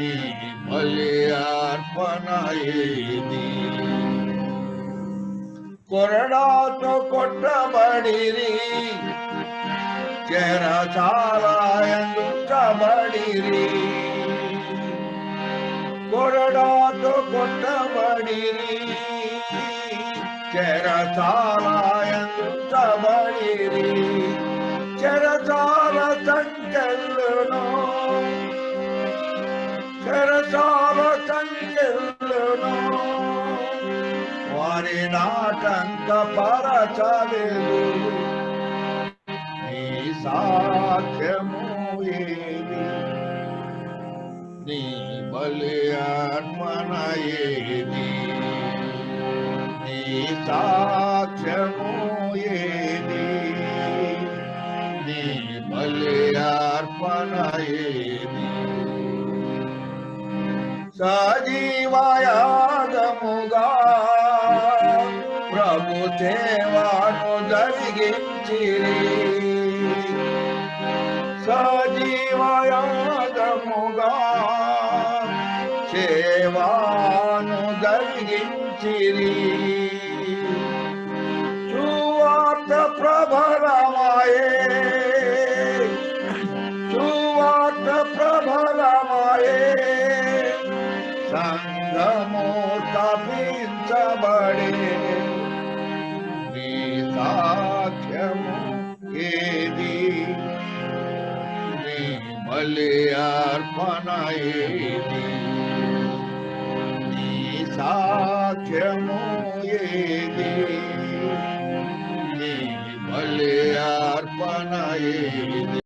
నీ బలి అర్పణ ఏది? కొరడాతో కొట్టబడిరి, చెరసాలయందుంచబడిరి. కొరడాతో కొట్టబడిరి, చెరసాలయందుంచబడిరి. చెరసాల సంకెళ్ళును, చెరసాల సంకెళ్ళును వారి నాటంక పరచలేదు. నీ సాక్ష్యము ఏది? నీ బలి అర్పణ ఏది? నీ సాక్ష్యము ఏది? నీ బలి అర్పణ ఏది? సజీవయాగముగా ప్రభు సేవను జరిగించిరి. సజీవయాగముగా సేవను జరిగించిరి. సువార్త ప్రభలమాయే, సువార్త ప్రభలమాయే. సంఘము స్థాపించబడే. నీ సాక్ష్యము ఏది? నీ బలి అర్పణ ఏది? నీ సాక్ష్యము ఏది? నీ బలి అర్పణ ఏది?